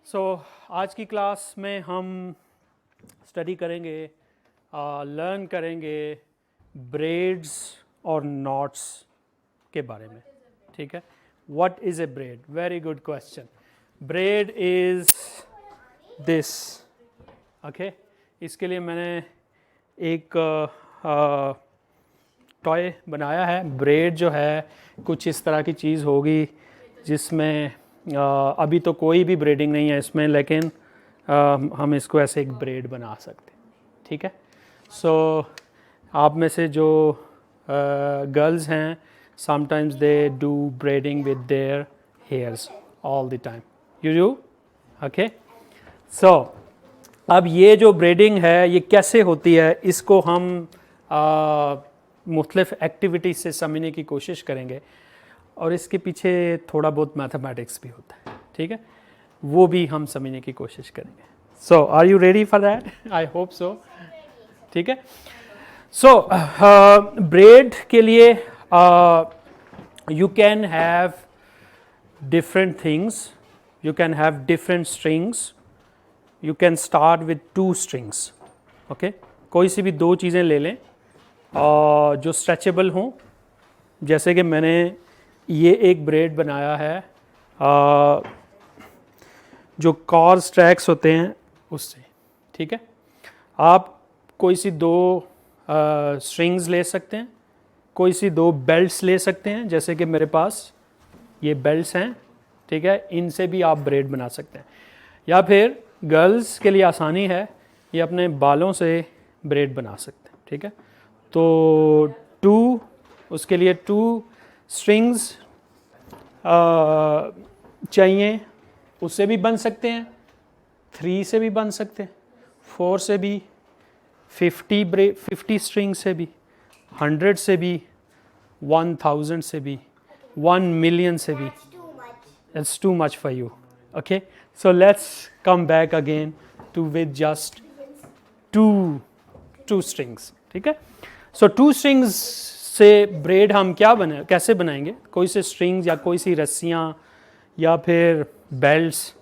सो आज की क्लास में हम स्टडी करेंगे, लर्न करेंगे ब्रेड्स और नॉट्स के बारे में. ठीक है. What is a bread? Very good question. Bread is this. Okay. इसके लिए मैंने एक टॉय बनाया है. ब्रेड जो है कुछ इस तरह की चीज़ होगी जिसमें अभी तो कोई भी ब्रेडिंग नहीं है इसमें, लेकिन हम इसको ऐसे एक ब्रेड बना सकते हैं. ठीक है. सो आप में से जो गर्ल्स हैं, sometimes they do braiding with their hairs all the time. You do. Okay. So अब ये जो ब्रेडिंग है ये कैसे होती है, इसको हम मुख्तलिफ एक्टिविटीज से समझने की कोशिश करेंगे, और इसके पीछे थोड़ा बहुत मैथमेटिक्स भी होता है. ठीक है. वो भी हम समझने की कोशिश करेंगे. So are you ready for that? I hope so. ठीक है. सो ब्रेड के लिए you can have different things, you can have different strings. You can start with 2 strings. Okay. कोई सी भी 2 चीज़ें ले लें जो स्ट्रेचेबल हों. जैसे कि मैंने ये एक ब्रेड बनाया है जो कॉर्स ट्रैक्स होते हैं उससे. ठीक है. आप कोई सी 2 स्ट्रिंग्स ले सकते हैं, कोई सी 2 बेल्ट्स ले सकते हैं, जैसे कि मेरे पास ये बेल्ट्स हैं. ठीक है. इनसे भी आप ब्रेड बना सकते हैं. या फिर गर्ल्स के लिए आसानी है, ये अपने बालों से ब्रेड बना सकते हैं. ठीक है. तो 2 उसके लिए 2 स्ट्रिंग्स चाहिए. उससे भी बन सकते हैं, 3 से भी बन सकते हैं, 4 से भी, 50 स्ट्रिंग से भी, 100 से भी, 1000 से भी, 1 मिलियन से भी. That's too much for you. Okay. So let's come back again to with just 2 strings. ठीक है. So 2 strings से ब्रेड हम कैसे बनाएंगे? कोई से स्ट्रिंग्स या कोई सी रस्सियाँ या फिर बेल्ट्स.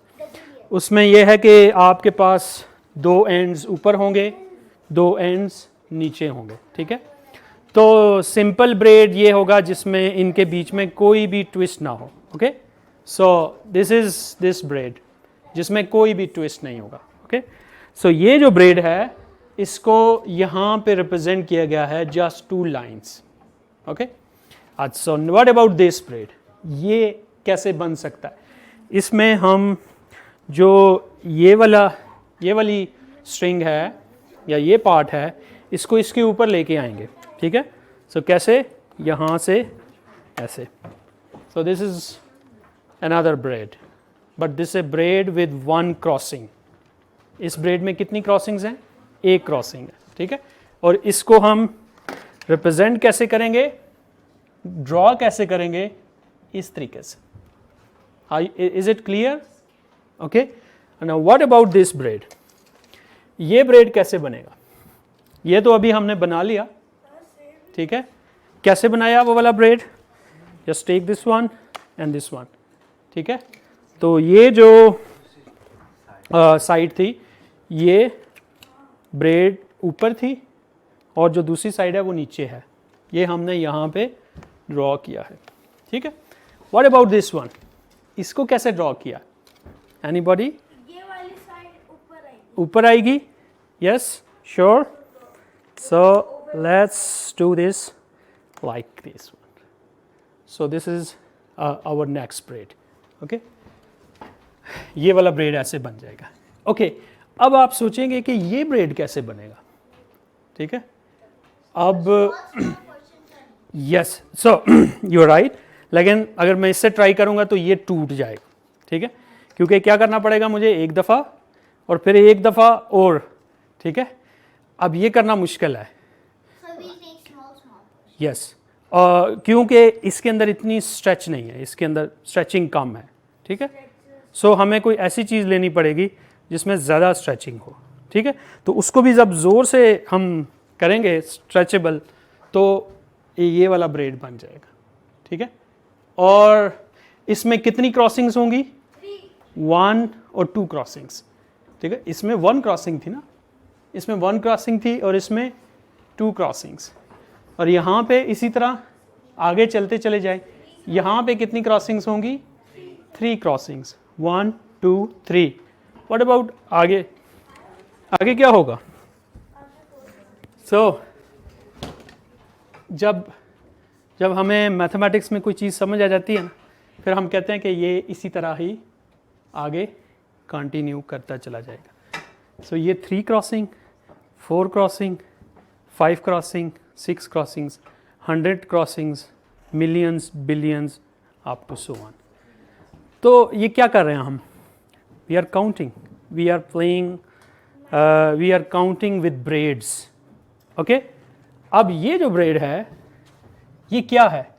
उसमें यह है कि आपके पास 2 एंड्स ऊपर होंगे, 2 एंड्स नीचे होंगे. ठीक है. तो सिंपल ब्रेड ये होगा जिसमें इनके बीच में कोई भी ट्विस्ट ना हो. Okay. So this is this bread जिसमें कोई भी ट्विस्ट नहीं होगा. ओके. सो ये जो ब्रेड है इसको यहाँ पे रिप्रेजेंट किया गया है just 2 lines. Okay. So what about this bread? ये कैसे बन सकता है? इसमें हम जो ये वाली स्ट्रिंग है या ये पार्ट है, इसको इसके ऊपर लेके आएंगे. ठीक है. सो कैसे? यहाँ से ऐसे. सो this is another braid, but this is a braid with 1 crossing. इस ब्रेड में कितनी क्रॉसिंग्स हैं? 1 क्रॉसिंग है. ठीक है. और इसको हम रिप्रेजेंट कैसे करेंगे, ड्रॉ कैसे करेंगे? इस तरीके से. Is it clear? Okay. Now what about this bread? ये ब्रेड कैसे बनेगा? ये तो अभी हमने बना लिया. ठीक है. कैसे बनाया वो वाला braid? Just take this one and this one. ठीक है. तो ये जो साइड थी ये ब्रेड ऊपर थी और जो दूसरी साइड है वो नीचे है. ये हमने यहाँ पे ड्रॉ किया है. ठीक है. What about this one? इसको कैसे ड्रॉ किया? एनीबॉडी? ये वाली साइड ऊपर आएगी. Yes, sure. So let's do this like this one. So this is our next braid. Okay. ये वाला ब्रेड ऐसे बन जाएगा. ओके. अब आप सोचेंगे कि ये ब्रेड कैसे बनेगा. ठीक है. अब yes, so you are right. लेकिन अगर मैं इससे ट्राई करूंगा तो ये टूट जाएगा. ठीक है. क्योंकि क्या करना पड़ेगा मुझे? एक दफ़ा और फिर एक दफ़ा और. ठीक है. अब ये करना मुश्किल है. यस. क्योंकि इसके अंदर इतनी स्ट्रेच नहीं है, इसके अंदर स्ट्रेचिंग कम है. ठीक है. सो हमें कोई ऐसी चीज़ लेनी पड़ेगी जिसमें ज़्यादा स्ट्रेचिंग हो. ठीक है. तो उसको भी जब ज़ोर से हम करेंगे स्ट्रेचेबल तो ये वाला ब्रेड बन जाएगा. ठीक है. और इसमें कितनी क्रॉसिंग्स होंगी? 1 और 2 क्रॉसिंग्स, ठीक है। इसमें 1 क्रॉसिंग थी ना, इसमें 1 क्रॉसिंग थी और इसमें 2 क्रॉसिंग्स, और यहाँ पे इसी तरह आगे चलते चले जाए, यहाँ पे कितनी क्रॉसिंग्स होंगी? 3 क्रॉसिंग्स, 1 2 3। व्हाट अबाउट आगे? आगे क्या होगा? सो जब हमें मैथमेटिक्स में कोई चीज़ समझ आ जाती है ना, फिर हम कहते हैं कि ये इसी तरह ही आगे कंटिन्यू करता चला जाएगा। सो ये 3 crossing, 4 crossing, 5 crossing, 6 crossings, 100 crossings, millions, billions, up to so on. तो ये क्या कर रहे हैं हम? We are counting, we are playing, we are counting with braids. Okay, अब ये जो ब्रेड है ये क्या है?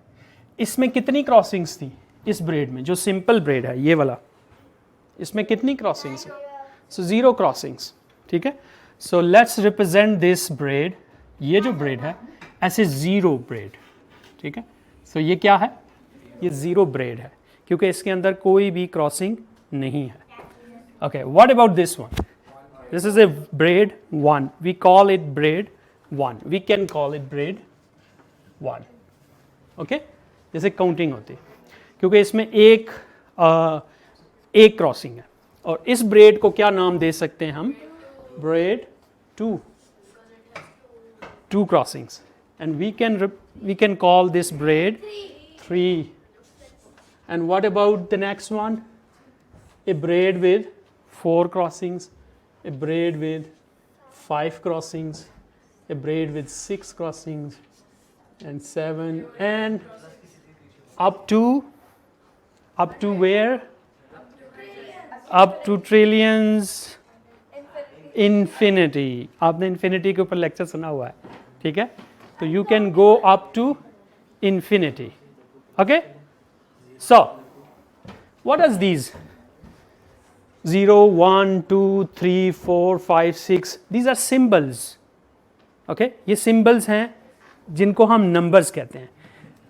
इसमें कितनी क्रॉसिंग्स थी इस ब्रेड में? जो सिंपल ब्रेड है ये वाला, इसमें कितनी क्रॉसिंग्स है? सो 0 क्रॉसिंग्स, ठीक है। So let's represent this bread, ये जो ब्रेड है ऐसे 0 ब्रेड, ठीक है। सो ये क्या है? ये 0 ब्रेड है क्योंकि इसके अंदर कोई भी क्रॉसिंग नहीं है। Okay, what about this one? This is a braid 1, we call it braid 1, we can call it braid 1। Okay, जैसे काउंटिंग होती है, क्योंकि इसमें एक क्रॉसिंग है, और इस ब्रेड को क्या नाम दे सकते हैं हम? Braid 2 crossings, and we can call this braid 3। And what about the next one? A braid with 4 crossings, a braid with 5 crossings, a braid with 6 crossings, and 7, and up to where? Up to trillions, infinity. आपने infinity के ऊपर lecture सुना हुआ है, ठीक है। तो you can go up to infinity. Okay, so what are these? 0 1 2 3 4 5 6, these are symbols. Okay, ये symbols हैं जिनको हम numbers कहते हैं।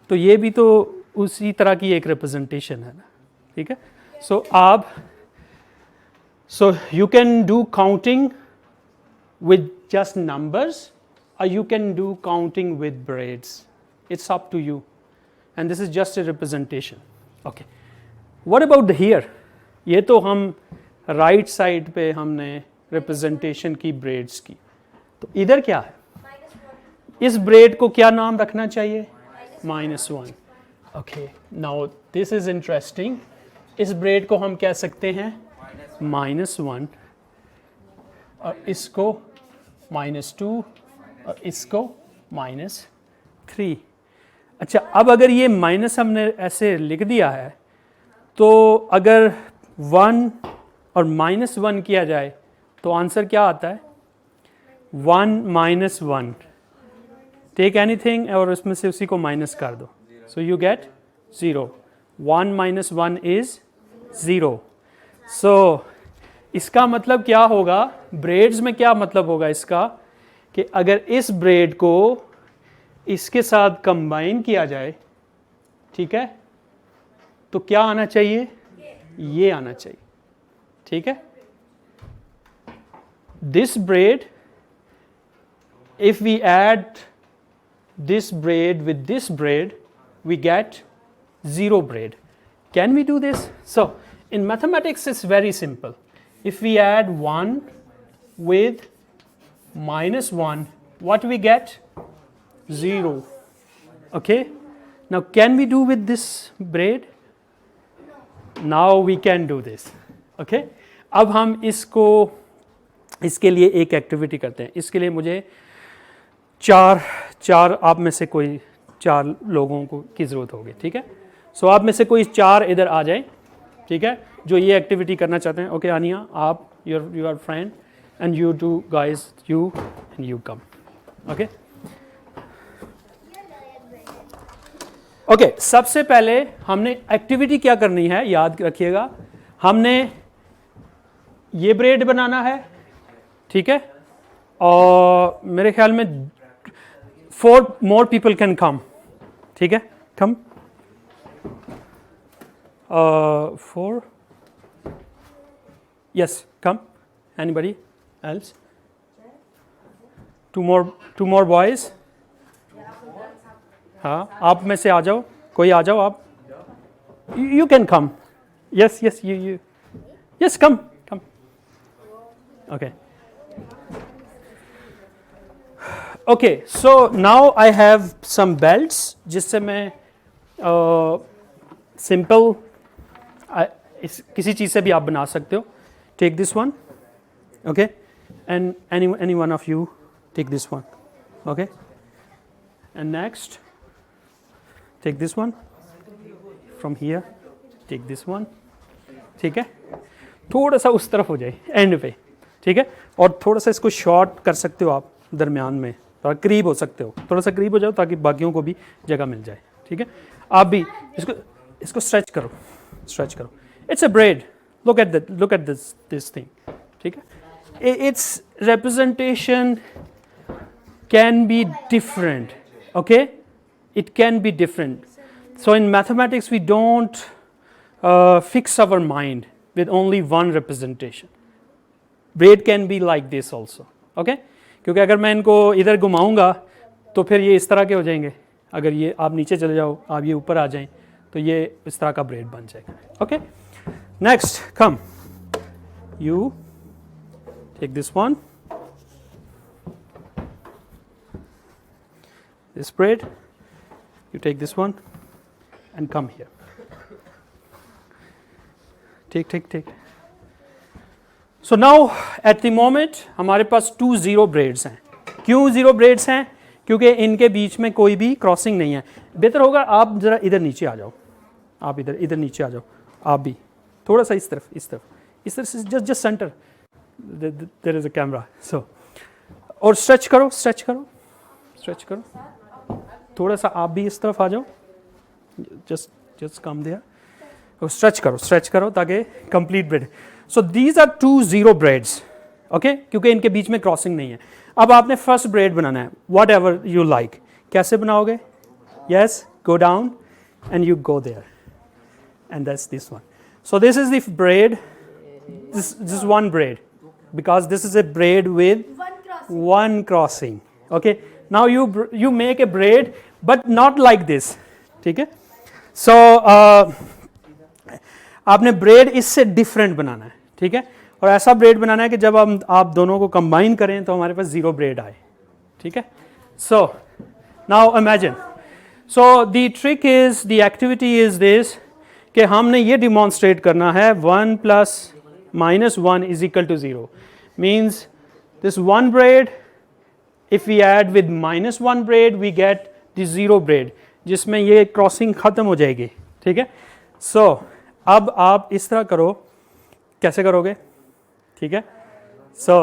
तो ये भी तो उसी तरह की एक representation है ना, ठीक है। So you can do counting with just numbers, or you can do counting with braids. It's up to you, and this is just a representation. Okay, what about the here? ये तो हम right side पे हमने representation की breads की, तो इधर क्या है? इस ब्रेड को क्या नाम रखना चाहिए? -1। Okay, now this is interesting. इस ब्रेड को हम कह सकते हैं -1, और इसको -2, और इसको -3। अच्छा, अब अगर ये माइनस हमने ऐसे लिख दिया है, तो अगर 1 और -1 किया जाए तो आंसर क्या आता है? 1 - 1। टेक एनीथिंग और उसमें से उसी को माइनस कर दो, सो यू गेट 0। 1 - 1 इज 0। सो इसका मतलब क्या होगा? ब्रेड्स में क्या मतलब होगा इसका? कि अगर इस ब्रेड को इसके साथ कंबाइन किया जाए, ठीक है, तो क्या आना चाहिए? ये आना चाहिए, ठीक है। This braid, if we add this braid with this braid, we get 0 braid. Can we do this? So in mathematics it's very simple. If we add 1 with -1, what we get? 0. Okay, now can we do with this braid? Now we can do this. Okay, अब हम इसके लिए एक activity करते हैं। इसके लिए मुझे चार आप में से कोई 4 लोगों की ज़रूरत होगी, ठीक है। सो आप में से कोई 4 इधर आ जाए, ठीक है, जो ये एक्टिविटी करना चाहते हैं। ओके, आनिया, आप, your friend, and you two guys, you and you come. Okay okay, सबसे पहले हमने एक्टिविटी क्या करनी है, याद रखिएगा। हमने ये ब्रेड बनाना है, ठीक है, और मेरे ख्याल में 4 more people can come, ठीक है, come 4 Yes, come. Anybody else? Two more boys. हाँ, आप में से आ जाओ, कोई आ जाओ आप. You can come. Yes, you. Yes, come. Okay. Okay, so now I have some belts जिससे मैं simple किसी चीज़ से भी आप बना सकते हो. Take this one, okay, and any one of you take this one, okay, and next take this one from here, take this one, ठीक है. थोड़ा सा उस तरफ हो जाए एंड पे, ठीक है, और थोड़ा सा इसको शॉर्ट कर सकते हो आप दरमियान में, थोड़ा करीब हो सकते हो, थोड़ा सा करीब हो जाओ ताकि बाकियों को भी जगह मिल जाए, ठीक है. आप भी इसको स्ट्रेच करो. It's a bread. Look at this thing, ठीक है. It's representation can be different, okay, it can be different. So in mathematics we don't fix our mind with only one representation. Braid can be like this also, okay, क्योंकि अगर मैं इनको इधर घुमाऊंगा तो फिर ये इस तरह के हो जाएंगे. अगर ये आप नीचे चले जाओ, आप ये ऊपर आ जाएं तो ये इस तरह का ब्रेड बन जाएगा. Okay, next come, you take this one, this braid, you take this one and come here. Take. So now at the moment हमारे पास 2 zero braids हैं. क्यों zero braids हैं? क्योंकि इनके बीच में कोई भी क्रॉसिंग नहीं है. बेहतर होगा आप जरा इधर नीचे आ जाओ, आप इधर नीचे आ जाओ, आप भी थोड़ा सा इस तरफ से just center. There is a camera. So और स्ट्रेच करो. थोड़ा सा आप भी इस तरफ आ जाओ, just come there. और स्ट्रेच करो ताकि complete braid. So these are 2 zero braids, okay, क्योंकि इनके बीच में क्रॉसिंग नहीं है. अब आपने फर्स्ट ब्रेड बनाना है, वॉट एवर यू लाइक. कैसे बनाओगे? Yes, go down and you go there and that's this one. So this is the braid, this one braid, because this is a braid with one crossing. Okay, now you make a braid but not like this, ठीक है. So आपने bread इससे different बनाना है, ठीक है, और ऐसा bread बनाना है कि जब आप दोनों को कंबाइन करें तो हमारे पास 0 ब्रेड आए, ठीक है. So now imagine, so the trick is, the activity is this, कि हमने ये डिमॉन्स्ट्रेट करना है 1 + -1 is equal to 0. Means this 1 braid, if we add with -1 braid we get the 0 braid, जिसमें ये क्रॉसिंग ख़त्म हो जाएगी, ठीक है. सो अब आप इस तरह करो, कैसे करोगे, ठीक है. सो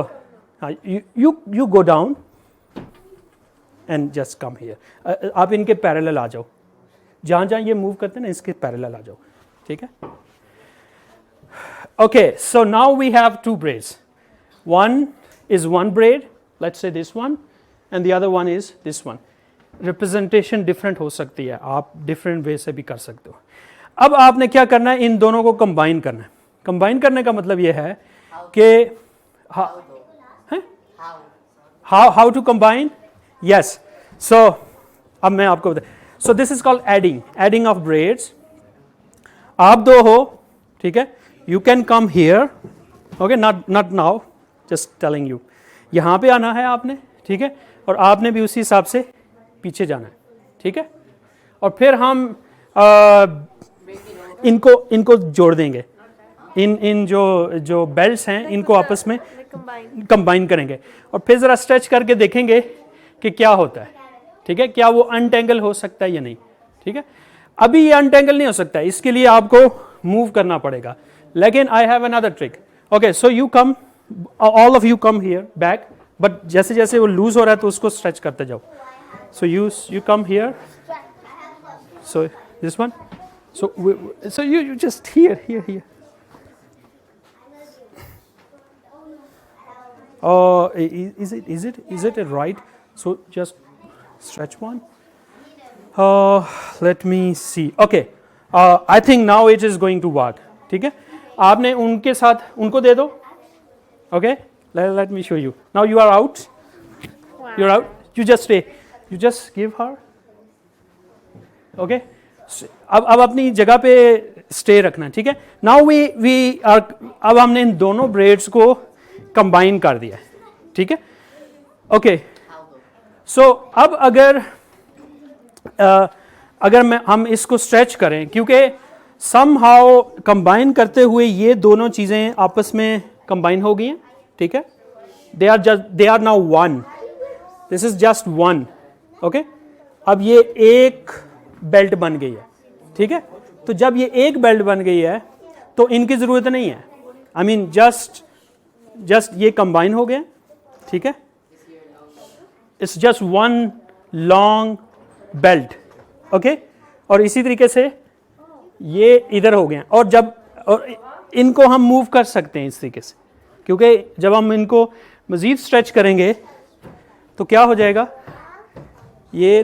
you go down and just come here. आप इनके पैरेलल आ जाओ, जहाँ ये मूव करते हैं ना इसके पैरेलल आ जाओ, ठीक है. Okay, so now we have 2 braids. One is 1 braid, let's say this one, and the other one is this one. Representation different हो सकती है, आप different way से भी कर सकते हो. अब आपने क्या करना है, इन दोनों को कंबाइन करना है. कंबाइन करने का मतलब ये है कि हाउ टू कंबाइन. यस, सो अब मैं आपको बता, सो this is called adding of breads. आप दो हो, ठीक है, you can come here, okay, not now, just telling you. यहाँ पे आना है आपने, ठीक है, और आपने भी उसी हिसाब से पीछे जाना है, ठीक है. और फिर हम इनको जोड़ देंगे, इन जो बेल्ट्स हैं इनको आपस में कंबाइन करेंगे, और फिर ज़रा स्ट्रेच करके देखेंगे कि क्या होता है, ठीक है, क्या वो अनटेंगल हो सकता है या नहीं, ठीक है. अभी ये अनटेंगल नहीं हो सकता है, इसके लिए आपको मूव करना पड़ेगा. लेकिन I have another trick. Okay, so you come, all of you come hear back, but जैसे जैसे वो लूज हो रहा है तो उसको स्ट्रेच करते जाओ. So you come here, so this one, so you just here. Is it a right? So just stretch one. Let me see. Okay, I think now it is going to work. ठीक है, आपने उनके साथ उनको दे दो, Okay, let me show you. Now you are out. You're out. You just stay. You just give her. Okay. अब अपनी जगह पे स्टे रखना, ठीक है. Now we are, अब हमने इन दोनों ब्रेड्स को कंबाइन कर दिया है, ठीक है. ओके, सो अब अगर हम इसको स्ट्रेच करें, क्योंकि समहाउ कंबाइन करते हुए ये दोनों चीज़ें आपस में कंबाइन हो गई हैं, ठीक है. They are now one. This is just one. Okay, अब ये एक बेल्ट बन गई है, ठीक है. तो जब ये एक बेल्ट बन गई है तो इनकी ज़रूरत नहीं है. आई मीन जस्ट ये कंबाइन हो गए, ठीक है. It's just one long belt. Okay, और इसी तरीके से ये इधर हो गए. और इनको हम मूव कर सकते हैं इस तरीके से, क्योंकि जब हम इनको मज़ीद स्ट्रेच करेंगे तो क्या हो जाएगा, ये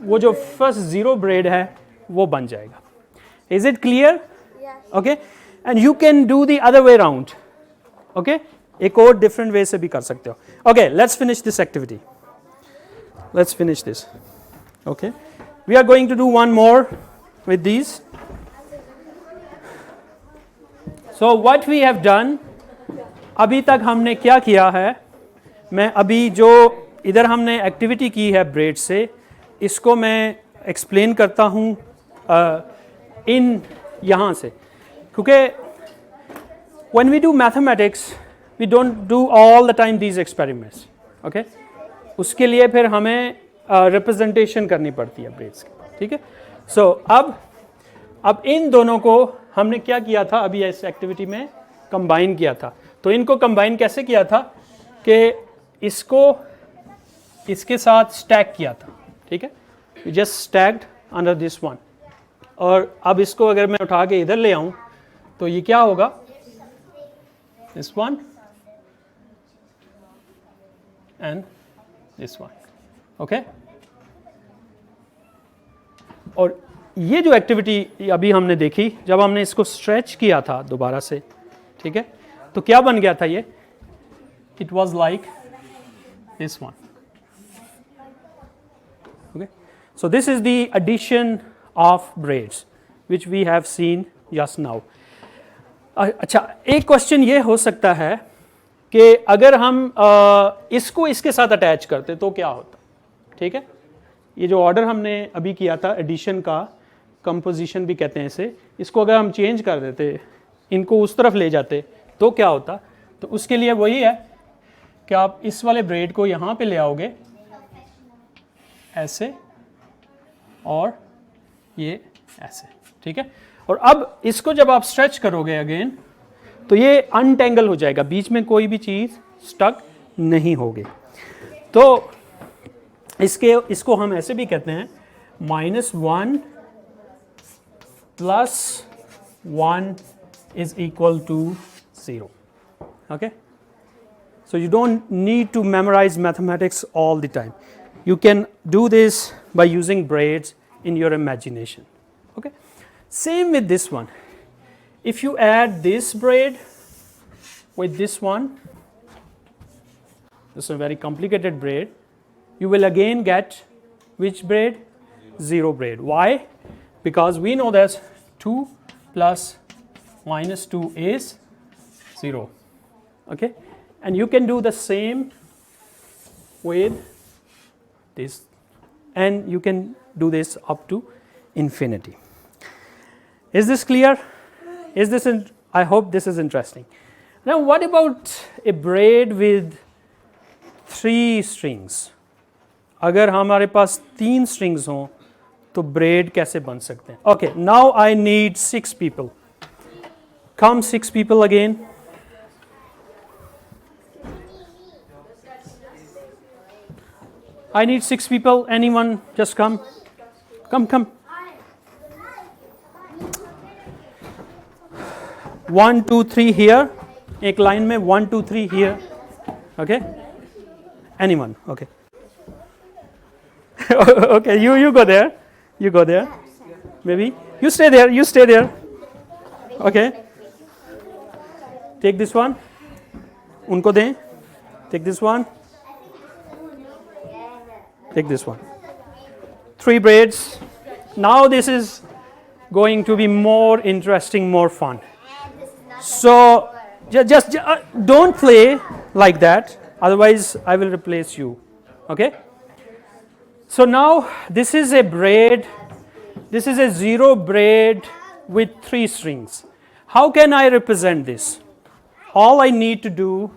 वो जो फर्स्ट ज़ीरो ब्रेड है वो बन जाएगा. Is it clear? Okay, and you can do the other way round. Okay, एक और डिफरेंट वे से भी कर सकते हो. Okay, let's finish this activity. Let's finish this. Okay, we are going to do one more with these. So what we have done, अभी तक हमने क्या किया है, मैं अभी जो इधर हमने एक्टिविटी की है ब्रेड से, इसको मैं एक्सप्लेन करता हूँ इन यहाँ से, क्योंकि when we do mathematics we don't do all the time these experiments. okay, उसके लिए फिर हमें रिप्रेजेंटेशन करनी पड़ती है ब्रेड्स की, ठीक है. सो अब इन दोनों को हमने क्या किया था, अभी इस एक्टिविटी में कंबाइन किया था. तो इनको कंबाइन कैसे किया था कि इसको इसके साथ स्टैक किया था, ठीक है. We just stacked under this one. और अब इसको अगर मैं उठा के इधर ले आऊं तो ये क्या होगा, this one and this one. Okay, और ये जो एक्टिविटी अभी हमने देखी, जब हमने इसको स्ट्रेच किया था दोबारा से, ठीक है, तो क्या बन गया था ये, it was like this one. okay, so this is the addition of braids which we have seen just now. अच्छा, एक क्वेश्चन ये हो सकता है कि अगर हम इसको इसके साथ अटैच करते तो क्या होता, ठीक है. ये जो ऑर्डर हमने अभी किया था एडिशन का, कंपोजिशन भी कहते हैं इसे, इसको अगर हम चेंज कर देते, इनको उस तरफ ले जाते तो क्या होता. तो उसके लिए वही है कि आप इस वाले ब्रेड को यहाँ पे ले आओगे ऐसे, और ये ऐसे, ठीक है. और अब इसको जब आप स्ट्रेच करोगे अगेन तो ये अनटेंगल हो जाएगा, बीच में कोई भी चीज़ स्टक नहीं होगी. तो इसको हम ऐसे भी कहते हैं -1 + 1 is equal to 0. okay, so you don't need to memorize mathematics all the time. You can do this by using braids in your imagination. Okay, same with this one. If you add this braid with this one, this is a very complicated braid, you will again get which braid? 0 braid. Why? Because we know that 2 plus -2 is 0. Okay, and you can do the same with this, and you can do this up to infinity. Is this clear? Is this I hope this is interesting. Now what about a braid with 3 strings? अगर हमारे पास 3 strings हों तो braid कैसे बन सकते हैं? Okay, now I need 6 people. Come 6 people again. I need 6 people. Anyone just come. Come. 1 2 3 here. एक line में 1 2 3 here. Okay. Anyone? Okay. Okay. You go there. You go there. Maybe you stay there. You stay there. Okay. Take this one, उनको दें, take this one, take this one, 3 braids. Now this is going to be more interesting, more fun. So just don't play like that, otherwise I will replace you. Okay, so now this is a braid, this is a 0 braid with 3 strings. How can I represent this? All I need to do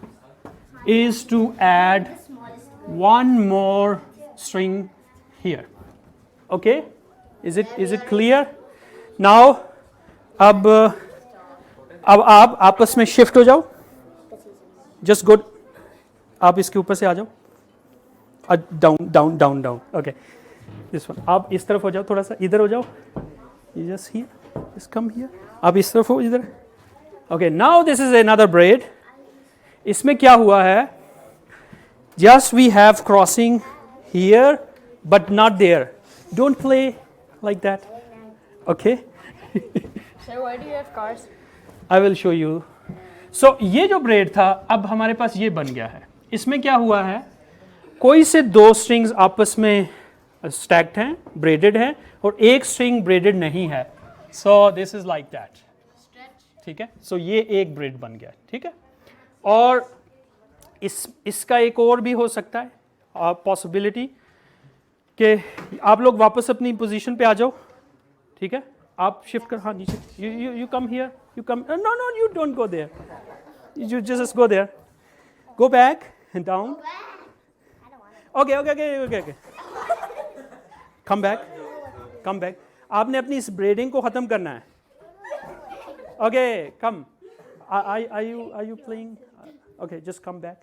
is to add one more string here. Okay, is it clear? Now अब आप आपस में shift हो जाओ, just go, आप इसके ऊपर से आ जाओ, down down down down, okay this one, आप इस तरफ हो जाओ, थोड़ा सा इधर हो जाओ, you just here, just come here, आप इस तरफ हो इधर, okay now this is another braid. इसमें क्या हुआ है, just we have crossing here but not there, don't play like that, okay. Sir, why do you have cars? I will show you. So ये जो ब्रेड था अब हमारे पास ये बन गया है. इसमें क्या हुआ है, कोई से 2 स्ट्रिंग्स आपस में स्टैक्ड हैं, ब्रेडेड हैं, और एक स्ट्रिंग ब्रेडेड नहीं है. So this is like that. ठीक है, so ये एक ब्रेड बन गया. ठीक है, और इसका एक और भी हो सकता है पॉसिबिलिटी कि आप लोग वापस अपनी पोजीशन पे आ जाओ. ठीक है, आप शिफ्ट कर, हाँ नीचे, you come here, you come, no you don't go there, you just go there, go back and down, okay okay okay okay okay, come back. आपने अपनी इस ब्रेडिंग को खत्म करना है. Okay come, are you playing, okay just come back.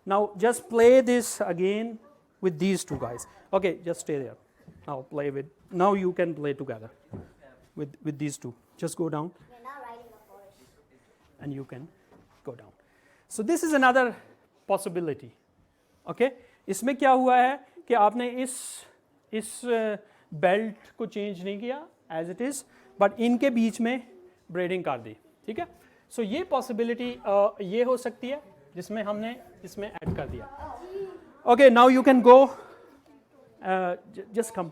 Now just play this again with these 2 guys. Okay, just stay there. Now play with, now you can play together with these 2. Just go down. You're not riding a horse. And you can go down. So this is another possibility. Okay, इसमें क्या हुआ है कि आपने इस belt को change नहीं किया as it is, but इनके बीच में ब्रेडिंग कर दी. ठीक है, so ये पॉसिबिलिटी ये हो सकती है जिसमें हमने इसमें ऐड कर दिया. Okay, now you can go. Just come.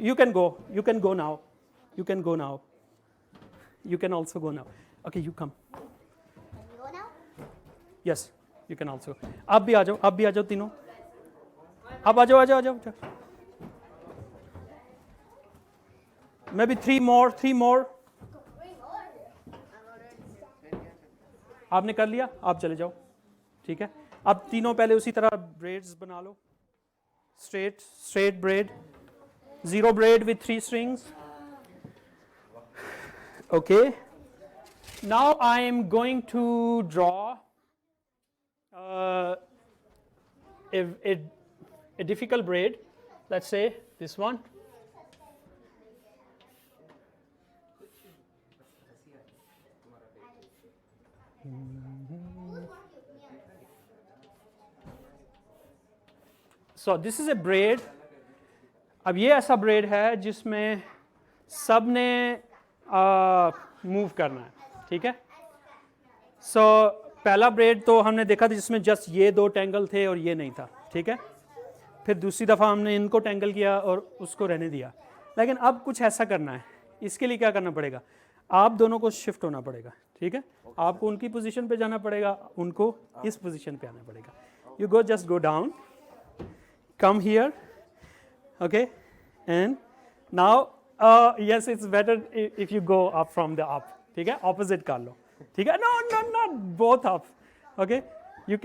You can go. You can go now. You can go now. You can also go now. Okay, you come. Can you go now? Yes, you can also. आप भी आ जाओ. आप भी आ जाओ तीनों. आप आ जाओ, आ जाओ, आ जाओ. Maybe 3 more. आपने कर लिया, आप चले जाओ. ठीक है, अब तीनों पहले उसी तरह ब्रेड्स बना लो. Straight braid, 0 braid with 3 strings. Okay, now I am going to draw a difficult braid. Let's say this one. So this is a braid. अब ये ऐसा ब्रेड है जिसमें सब ने मूव करना है. ठीक है, सो पहला ब्रेड तो हमने देखा था जिसमें जस्ट ये 2 टेंगल थे और ये नहीं था. ठीक है, फिर दूसरी दफ़ा हमने इनको टेंगल किया और उसको रहने दिया. लेकिन अब कुछ ऐसा करना है. इसके लिए क्या करना पड़ेगा, आप दोनों को शिफ्ट होना पड़ेगा. ठीक है, आपको उनकी पोजीशन पे जाना पड़ेगा, उनको इस पोजीशन पे आना पड़ेगा. You go, just go down, come here, okay, and now yes, it's better if you go up from the up. ठीक है, opposite कर लो. ठीक है, no not both up. Okay, you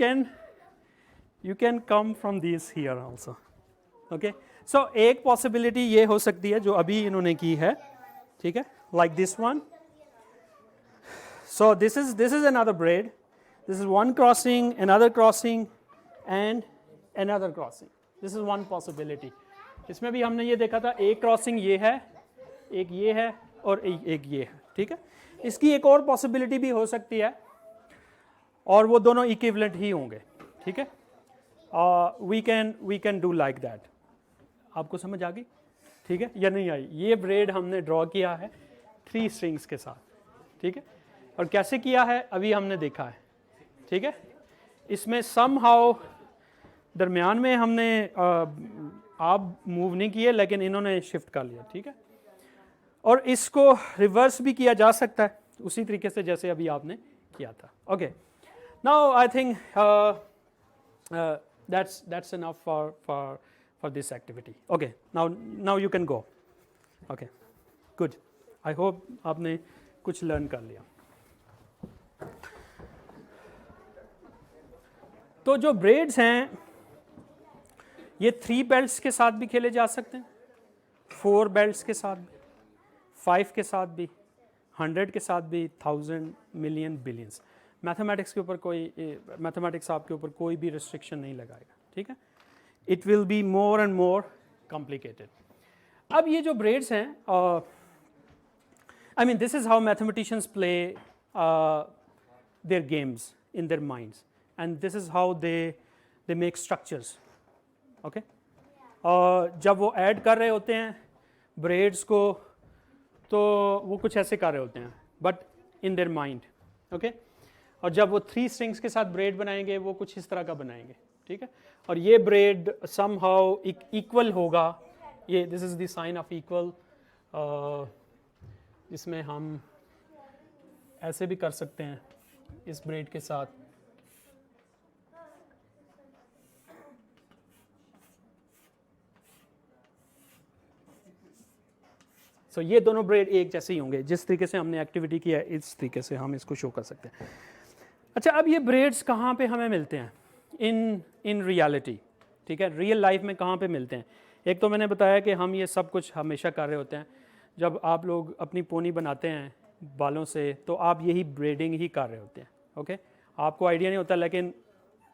can come from these here also. Okay, so एक possibility ये हो सकती है जो अभी इन्होंने की है. ठीक है, like this one. So this is another braid. This is one crossing, another crossing, and another crossing. This is one possibility. इसमें भी हमने ये देखा था, एक क्रॉसिंग ये है, एक ये है और एक ये है. ठीक है, इसकी एक और पॉसिबिलिटी भी हो सकती है और वो दोनों इक्विवेलेंट ही होंगे. ठीक है, we can do like that. आपको समझ आ गई? ठीक है, या नहीं आई? ये ब्रेड हमने ड्रॉ किया है 3 स्ट्रिंग्स के साथ. ठीक है, और कैसे किया है अभी हमने देखा है, ठीक है। इसमें समहाउ दरमियान में हमने आप मूव नहीं किए, लेकिन इन्होंने शिफ्ट कर लिया, ठीक है। और इसको रिवर्स भी किया जा सकता है उसी तरीके से जैसे अभी आपने किया था। Okay, now I think that's enough for this activity. Okay, now you can go. Okay, good. I hope आपने कुछ लर्न कर लिया। तो जो ब्रेड्स हैं ये 3 बेल्ट्स के साथ भी खेले जा सकते हैं, 4 बेल्ट्स के साथ भी, 5 के साथ भी, 100 के साथ भी, 1000, मिलियन, बिलियंस। मैथमेटिक्स के ऊपर मैथमेटिक्स आपके ऊपर कोई भी रिस्ट्रिक्शन नहीं लगाएगा, ठीक है। It will be more and more complicated. अब ये जो ब्रेड्स हैं, I mean this is how mathematicians play their games in their minds, and this is how they make structures, okay. जब वो ऐड कर रहे होते हैं ब्रेड्स को, तो वो कुछ ऐसे कर रहे होते हैं, but in their mind, okay. और जब वो 3 स्ट्रिंग्स के साथ ब्रेड बनाएंगे वो कुछ इस तरह का बनाएंगे, ठीक है। और ये ब्रेड समहाउ इक्वल होगा, ये this is the sign of equal, जिसमें हम ऐसे भी कर सकते हैं इस ब्रेड के साथ, तो ये दोनों ब्रेड एक जैसे ही होंगे। जिस तरीके से हमने एक्टिविटी किया है इस तरीके से हम इसको शो कर सकते हैं। अच्छा, अब ये ब्रेड्स कहाँ पे हमें मिलते हैं इन रियलिटी, ठीक है, रियल लाइफ में कहाँ पे मिलते हैं। एक तो मैंने बताया कि हम ये सब कुछ हमेशा कर रहे होते हैं। जब आप लोग अपनी पोनी बनाते हैं बालों से तो आप यही ब्रेडिंग ही कर रहे होते हैं, ओके। आपको आइडिया नहीं होता, लेकिन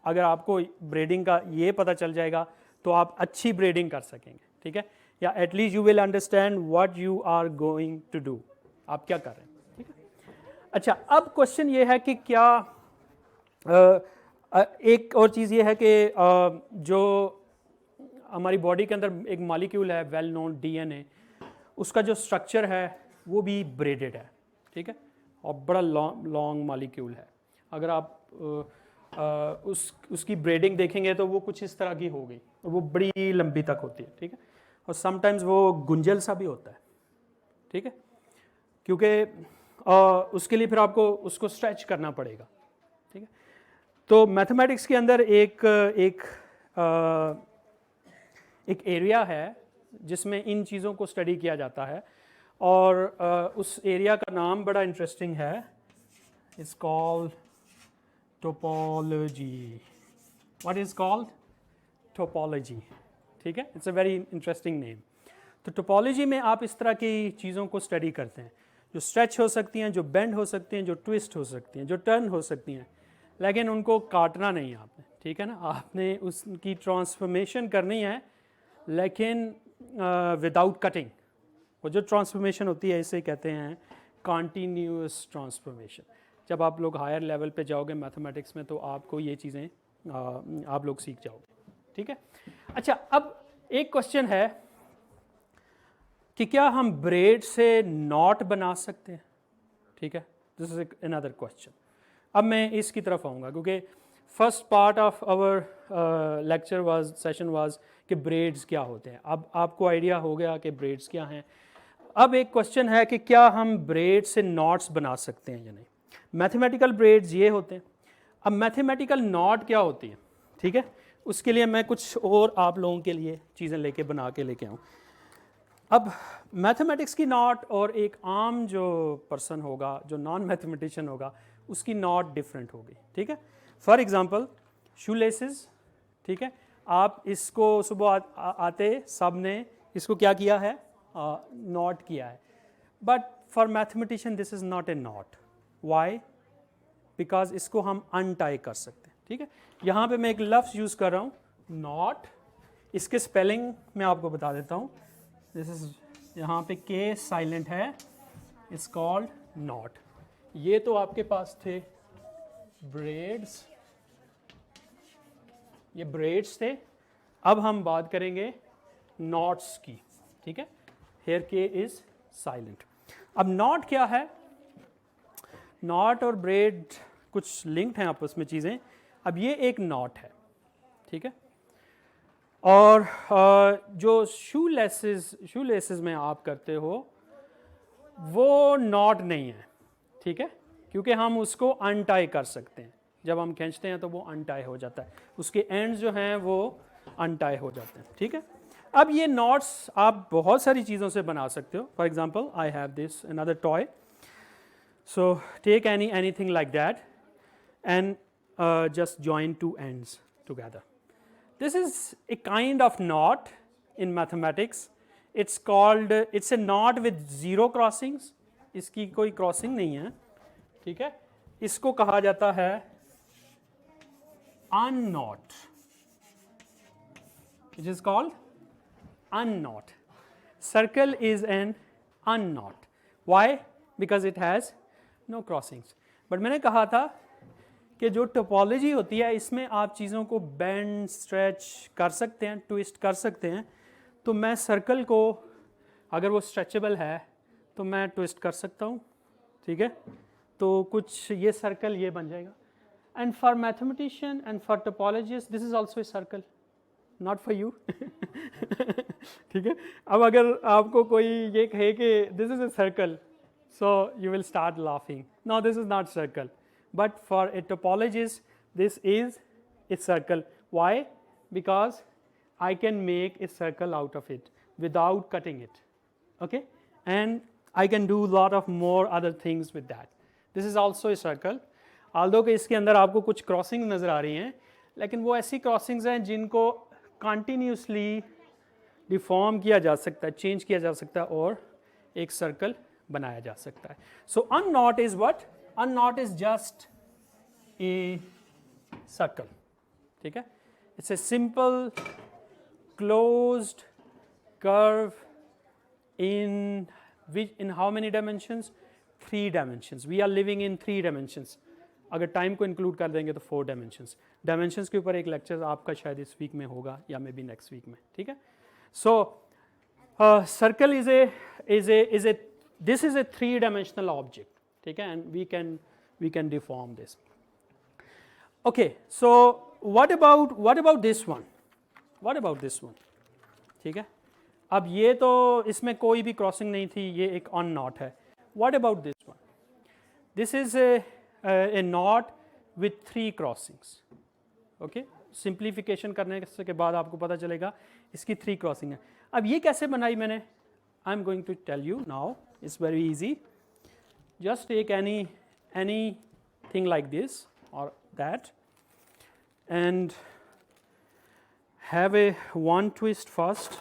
अगर आपको ब्रेडिंग का ये पता चल जाएगा तो आप अच्छी ब्रेडिंग कर सकेंगे, ठीक है, या at least you will understand what you are going to do, आप क्या कर रहे हैं, ठीक है। अच्छा, अब क्वेश्चन ये है कि क्या एक और चीज़ ये है कि जो हमारी बॉडी के अंदर एक मॉलिक्यूल है वेल नोन डीएनए, उसका जो स्ट्रक्चर है वो भी ब्रेडेड है, ठीक है, और बड़ा लॉन्ग मॉलिक्यूल है। अगर आप उसकी ब्रेडिंग देखेंगे तो वो कुछ इस तरह की होगी और वो बड़ी लंबी तक होती है, ठीक है, और समटाइम्स वो गुंजल सा भी होता है, ठीक है, क्योंकि उसके लिए फिर आपको उसको स्ट्रेच करना पड़ेगा, ठीक है। तो मैथमेटिक्स के अंदर एक एरिया है जिसमें इन चीज़ों को स्टडी किया जाता है, और उस एरिया का नाम बड़ा इंटरेस्टिंग है, it's called topology. What is called? Topology, ठीक है, it's a very interesting name. तो टोपोलॉजी में आप इस तरह की चीज़ों को स्टडी करते हैं, जो स्ट्रेच हो सकती हैं, जो बेंड हो सकती हैं, जो ट्विस्ट हो सकती हैं, जो टर्न हो सकती हैं, लेकिन उनको काटना नहीं है आपने, ठीक है ना, आपने उसकी ट्रांसफॉर्मेशन करनी है, लेकिन विदाउट कटिंग। वो जो ट्रांसफॉर्मेशन होती है इसे कहते हैं कॉन्टीन्यूअस ट्रांसफॉर्मेशन। जब आप लोग हायर लेवल पे जाओगे मैथमेटिक्स में तो आपको ये चीज़ें आप लोग सीख जाओगे, ठीक है। अच्छा, अब एक क्वेश्चन है कि क्या हम ब्रेड से नॉट बना सकते हैं, ठीक है, दिस इज अनदर क्वेश्चन। अब मैं इसकी तरफ आऊँगा क्योंकि first part of our lecture session was कि ब्रेड्स क्या होते हैं। अब आपको आइडिया हो गया कि ब्रेड्स क्या हैं। अब एक क्वेश्चन है कि क्या हम ब्रेड से नॉट्स बना सकते हैं या नहीं। मैथमेटिकल ब्रेड्स ये होते हैं। अब मैथमेटिकल नॉट क्या होती है, ठीक है, उसके लिए मैं कुछ और आप लोगों के लिए चीज़ें बना के लेके आऊँ। अब मैथमेटिक्स की नॉट और एक आम जो पर्सन होगा, जो नॉन मैथमेटिशियन होगा, उसकी नॉट डिफरेंट होगी, ठीक है। फॉर एग्जांपल शू लेसेस, ठीक है, आप इसको सुबह आते सब ने इसको क्या किया है, नॉट किया है, but for mathematician this is not a knot. Why? Because इसको हम अनटाई कर सकते हैं, ठीक है। यहाँ पे मैं एक लफ्ज़ यूज़ कर रहा हूँ नॉट, इसके स्पेलिंग मैं आपको बता देता हूँ। दिस इज, यहाँ पे के साइलेंट है, इट्स कॉल्ड नॉट। ये तो आपके पास थे ब्रेड्स, ये ब्रेड्स थे। अब हम बात करेंगे नॉट्स की, ठीक है। हेयर के इज साइलेंट। अब नॉट क्या है? नॉट और ब्रेड कुछ लिंक्ड हैं आपस में चीज़ें। अब ये एक नॉट है, ठीक है, और जो शू लेसेस में आप करते हो वो नॉट नहीं है, ठीक है, क्योंकि हम उसको अनटाई कर सकते हैं। जब हम खींचते हैं तो वो अनटाई हो जाता है, उसके एंड्स जो हैं वो अनटाई हो जाते हैं, ठीक है। अब ये नॉट्स आप बहुत सारी चीज़ों से बना सकते हो। For example I have this another toy, so take anything like that and just join two ends together. This is a kind of knot in mathematics. It's called, it's a knot with zero crossings. इसकी कोई crossing नहीं है, ठीक है। इसको कहा जाता है unknot, which is called unknot. Circle is an unknot. Why? Because it has no crossings. But मैंने कहा था कि जो टोपोलॉजी होती है इसमें आप चीज़ों को बेंड स्ट्रेच कर सकते हैं, ट्विस्ट कर सकते हैं। तो मैं सर्कल को, अगर वो स्ट्रेचेबल है तो मैं ट्विस्ट कर सकता हूँ, ठीक है। तो कुछ ये सर्कल ये बन जाएगा। And for mathematician and for topologist this is also a circle, not for you, ठीक है। अब अगर आपको कोई ये कहे कि this is a circle, so you will start laughing, no this is not circle. But for a topologist, this is a circle. Why? Because I can make a circle out of it without cutting it. Okay? And I can do a lot of more other things with that. This is also a circle. Although कि इसके अंदर आपको कुछ crossing नज़र आ रही हैं, लेकिन वो ऐसी क्रॉसिंग्स हैं जिनको कंटिन्यूसली डिफॉर्म किया जा सकता है, चेंज किया जा सकता है और एक सर्कल बनाया जा सकता है. So unknot is what? Unknot is just a circle. ठीक है? It's a simple closed curve in how many dimensions? 3 dimensions. We are living in 3 dimensions. अगर टाइम को इंक्लूड कर देंगे तो 4 dimensions. Dimensions के ऊपर एक लेक्चर आपका शायद इस वीक में होगा या मे बी नेक्स्ट वीक में. ठीक है? So circle this is a 3-dimensional object. ठीक है, and we can deform this. Okay, so what about this one? What about this one? ठीक है, अब ये तो इसमें कोई भी क्रॉसिंग नहीं थी, ये एक ऑन नॉट है. What about this one? This is a knot with 3 crossings. Okay, simplification करने के बाद आपको पता चलेगा इसकी 3 क्रॉसिंग है. अब ये कैसे बनाई मैंने? I am going to tell you now. It's very easy. Just take anything like this or that and have a one twist first.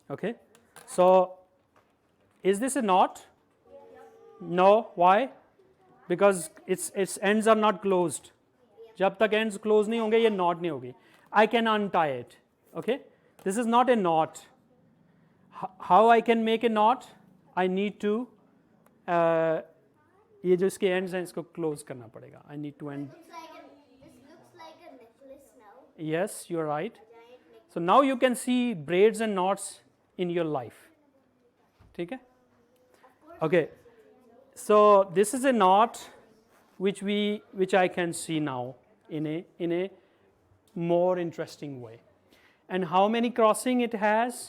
Okay, so is this a knot? No. Why? Because its ends are not closed. जब तक ends close नहीं होंगे ये knot नहीं होगी. I can untie it. Okay, this is not a knot. How I can make a knot? I need to ये जो इसके ends हैं इसको close करना पड़ेगा. I need to end. This looks like a necklace now. Yes, you are right. So now you can see braids and knots in your life. ठीक है? Okay. So this is a knot which I can see now in a more interesting way. And how many crossing it has?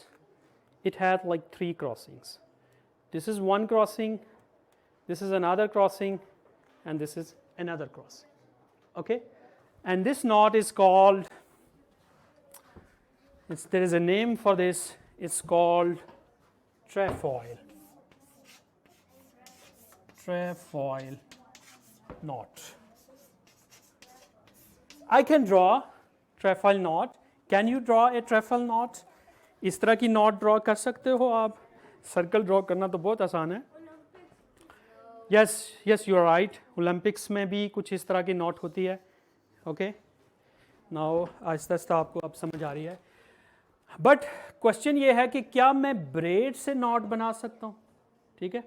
It has like 3 crossings. This is one crossing, this is another crossing, and this is another crossing. Okay? And this knot is called, there is a name for this, it's called trefoil. Trefoil knot. I can draw trefoil knot. Can you draw a trefoil knot? इस तरह की not draw कर सकते हो आप? Circle draw करना तो बहुत आसान है. Yes you are right. Olympics में भी कुछ इस तरह की नॉट होती है. ओके, नाउ आहिस्ता आहिस्ता आपको अब समझ आ रही है. बट क्वेश्चन ये है कि क्या मैं ब्रेड से नॉट बना सकता हूँ? ठीक है,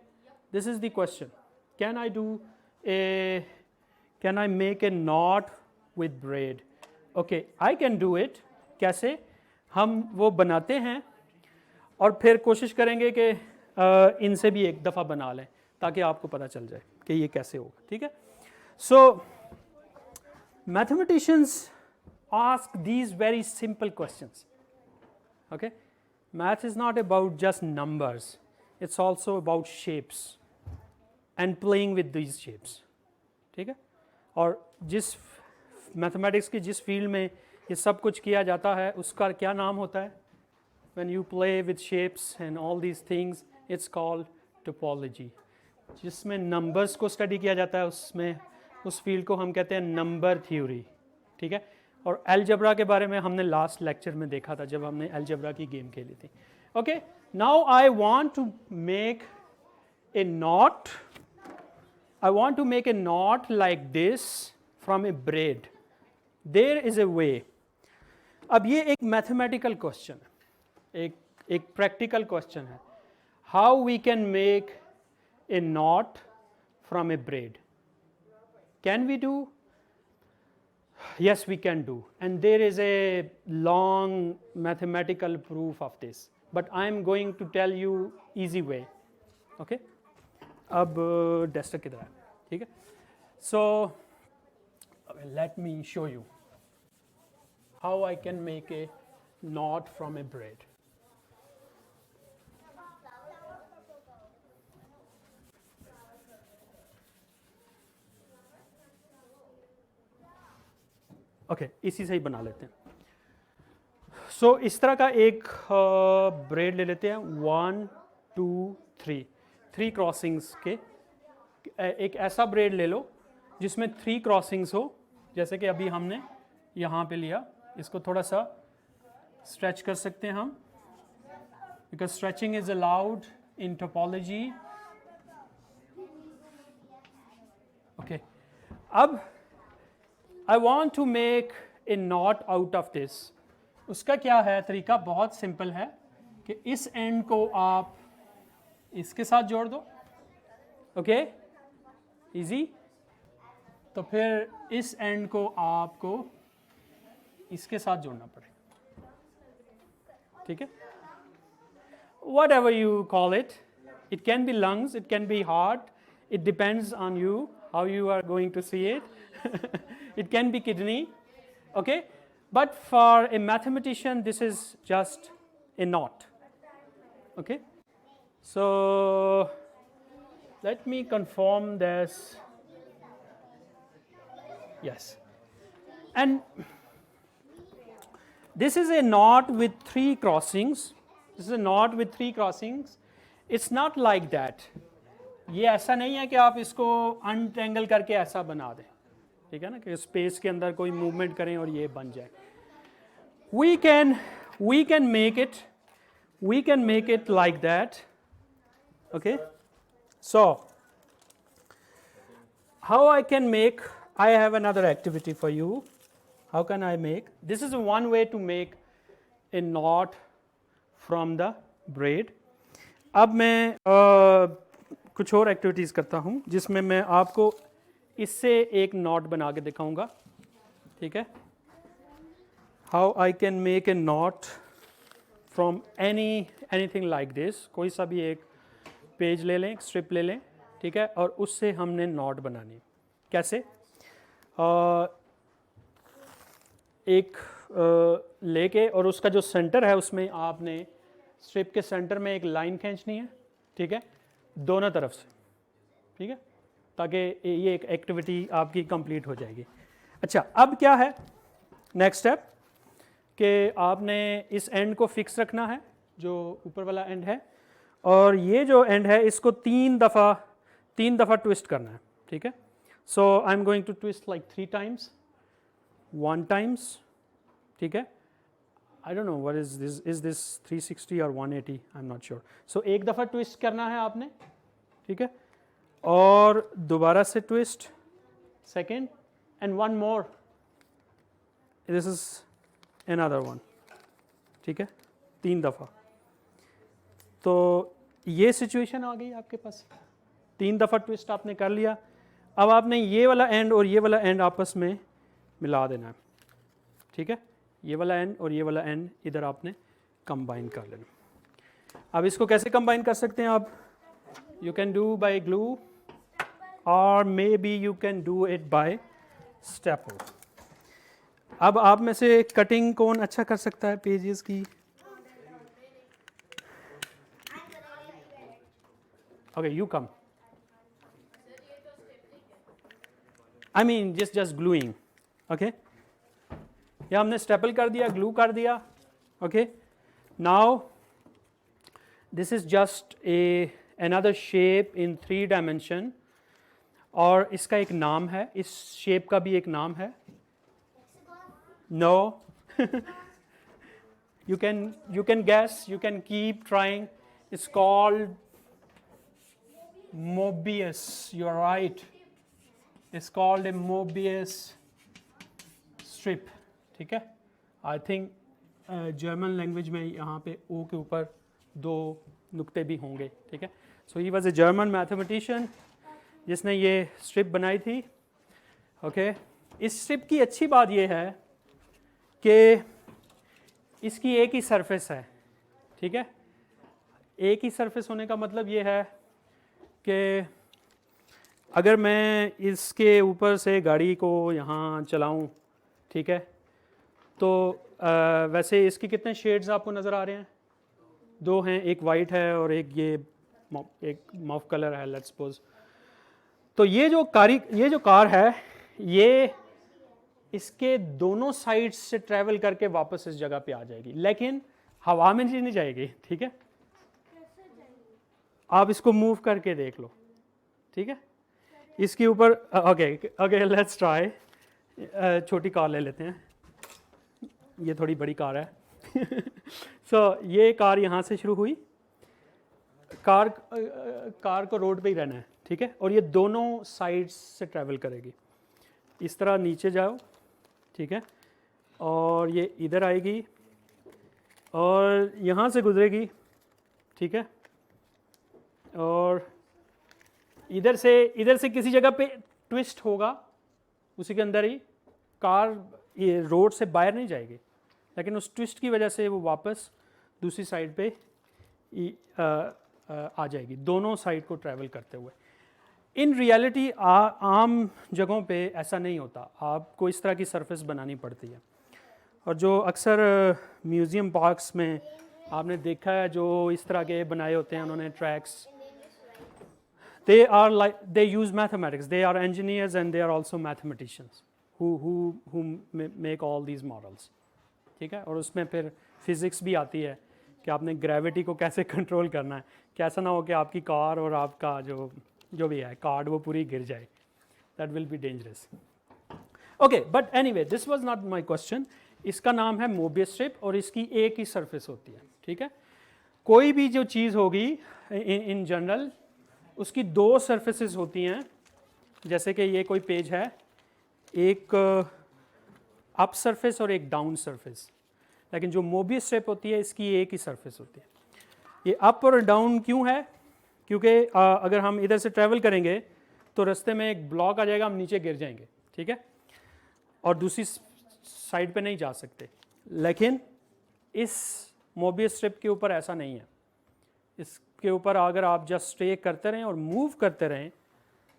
this is the question. Can I make a not with bread? Okay, I can do it. कैसे? हम वो बनाते हैं और फिर कोशिश करेंगे कि इनसे भी एक दफ़ा बना लें. ताकि आपको पता चल जाए कि ये कैसे होगा, ठीक है। So mathematicians ask these very simple questions, okay. Math is not about just numbers, it's also about shapes and playing with these shapes, ठीक है। और जिस मैथमेटिक्स की जिस फील्ड में ये सब कुछ किया जाता है उसका क्या नाम होता है? When you play with shapes and all these things, it's called topology. जिसमें नंबर्स को स्टडी किया जाता है उसमें उस फील्ड को हम कहते हैं नंबर थ्योरी, ठीक है। और अलजेब्रा के बारे में हमने लास्ट लेक्चर में देखा था जब हमने अलजेब्रा की गेम खेली थी, okay. Now I want to make a knot, I want to make a knot like this from a braid. There is a way. अब ये एक मैथमेटिकल क्वेश्चन है, एक प्रैक्टिकल क्वेश्चन है. How we can make a knot from a braid? Can we do? Yes, we can do, and there is a long mathematical proof of this, but I am going to tell you easy way. Okay? अब duster किधर है? ठीक है. So let me show you how I can make a knot from a braid. Okay, इसी से ही बना लेते हैं. सो इस तरह का एक ब्रेड ले लेते हैं. 1 2 3 3 क्रॉसिंग्स के एक ऐसा ब्रेड ले लो जिसमें 3 क्रॉसिंग्स हो, जैसे कि अभी हमने यहाँ पे लिया. इसको थोड़ा सा स्ट्रेच कर सकते हैं हम, because stretching is allowed in topology. Okay, अब I want to make a knot out of this. उसका क्या है तरीका? बहुत सिंपल है कि इस एंड को आप इसके साथ जोड़ दो. Okay, easy. तो फिर इस एंड को आपको इसके साथ जोड़ना पड़ेगा. ठीक है, whatever you call it. It can be lungs, it can be heart. It depends on you how you are going to see it. It can be kidney, okay, but for a mathematician this is just a knot. Okay, so let me confirm this. Yes, and this is a knot with 3 crossings. This is a knot with 3 crossings. It's not like that. ये ऐसा नहीं है कि आप इसको untangle करके ऐसा बना दें, ठीक है ना, कि स्पेस के अंदर कोई मूवमेंट करें और ये बन जाए. we can make it like that. Okay, so how I can make, I have another activity for you. How can I make? This is one way to make a knot from the braid. अब मैं कुछ और activities करता हूँ जिसमें मैं आपको इससे एक नॉट बना के दिखाऊंगा. ठीक है, how I can make a knot from anything like this. कोई सा भी एक पेज ले लें, एक स्ट्रिप ले लें, ठीक है, और उससे हमने नॉट बनानी. कैसे? एक लेके और उसका जो सेंटर है उसमें आपने स्ट्रिप के सेंटर में एक लाइन खींचनी है. ठीक है, दोनों तरफ से. ठीक है, ताकि ये एक एक्टिविटी आपकी कंप्लीट हो जाएगी. अच्छा, अब क्या है नेक्स्ट स्टेप कि आपने इस एंड को फिक्स रखना है, जो ऊपर वाला एंड है, और ये जो एंड है इसको 3 दफ़ा ट्विस्ट करना है. ठीक है, so I am going to twist like 3 times, 1 times. ठीक है, I don't know what is this 360 और 180, I am not sure. So एक दफ़ा ट्विस्ट करना है आपने. ठीक है, और दोबारा से twist, second, and 1 more. This is another 1. ठीक है, 3 दफ़ा. तो ये सिचुएशन आ गई आपके पास. 3 दफ़ा ट्विस्ट आपने कर लिया. अब आपने ये वाला एंड और ये वाला एंड आपस में मिला देना है. ठीक है, ये वाला एंड और ये वाला एंड इधर आपने कंबाइन कर लेना. अब इसको कैसे कंबाइन कर सकते हैं आप? you can do by glue or maybe you can do it by staple. अब आप में से कटिंग कौन अच्छा कर सकता है पेजेस की? Okay, you come. I mean just gluing. Okay. या हमने स्टेपल कर दिया, ग्लू कर दिया. Okay. Now this is just another shape in 3 dimension और इसका एक नाम है, इस शेप का भी एक नाम है. No. you can guess, you can keep trying. It's called Mobius. You are right. It's called a Mobius strip. ठीक है. I think जर्मन लैंग्वेज में यहाँ पे ओ के ऊपर 2 नुक्ते भी होंगे. ठीक है. So he was a German mathematician जिसने ये स्ट्रिप बनाई थी. ओके. इस स्ट्रिप की अच्छी बात ये है कि इसकी एक ही सरफेस है. ठीक है. एक ही सरफेस होने का मतलब ये है कि अगर मैं इसके ऊपर से गाड़ी को यहाँ चलाऊँ, ठीक है, तो वैसे इसके कितने शेड्स आपको नज़र आ रहे हैं? 2 हैं, एक वाइट है और एक ये एक मॉफ कलर है, लेट्स सपोज. तो ये जो कार है ये इसके दोनों साइड्स से ट्रैवल करके वापस इस जगह पे आ जाएगी, लेकिन हवा में नहीं जाएगी. ठीक है. आप इसको मूव करके देख लो. ठीक है. इसके ऊपर ओके लेट्स ट्राई. छोटी कार ले लेते हैं, ये थोड़ी बड़ी कार है. सो ये कार यहाँ से शुरू हुई. कार को रोड पे ही रहना है. ठीक है. और ये दोनों साइड्स से ट्रैवल करेगी. इस तरह नीचे जाओ. ठीक है. और ये इधर आएगी और यहाँ से गुजरेगी. ठीक है. और इधर से किसी जगह पे ट्विस्ट होगा, उसी के अंदर ही कार ये रोड से बाहर नहीं जाएगी, लेकिन उस ट्विस्ट की वजह से वो वापस दूसरी साइड पे आ जाएगी, दोनों साइड को ट्रैवल करते हुए. इन रियलिटी आम जगहों पे ऐसा नहीं होता. आपको इस तरह की सरफेस बनानी पड़ती है. और जो अक्सर म्यूज़ियम पार्क्स में आपने देखा है जो इस तरह के बनाए होते हैं उन्होंने tracks, they use mathematics. They are engineers and they are also mathematicians who make all these models. ठीक है. और उसमें फिर फिज़िक्स भी आती है कि आपने ग्रेविटी को कैसे कंट्रोल करना है, कैसा ना हो कि आपकी कार और आपका जो भी है कार्ड वो पूरी गिर जाए. That will be dangerous. Okay, but anyway this was not my question. इसका नाम है मोबियस स्ट्रिप और इसकी एक ही सरफेस होती है. ठीक है. कोई भी जो चीज़ होगी इन जनरल उसकी 2 सरफेसेस होती हैं. जैसे कि ये कोई पेज है, एक अप सरफेस और एक डाउन सरफेस, लेकिन जो मोबियस स्ट्रिप होती है इसकी एक ही सरफेस होती है. ये अप और डाउन क्यों है? क्योंकि अगर हम इधर से ट्रैवल करेंगे तो रास्ते में एक ब्लॉक आ जाएगा, हम नीचे गिर जाएंगे. ठीक है. और दूसरी साइड पे नहीं जा सकते. लेकिन इस मोबियस स्ट्रिप के ऊपर ऐसा नहीं है. इसके ऊपर अगर आप जस्ट स्टे करते रहें और मूव करते रहें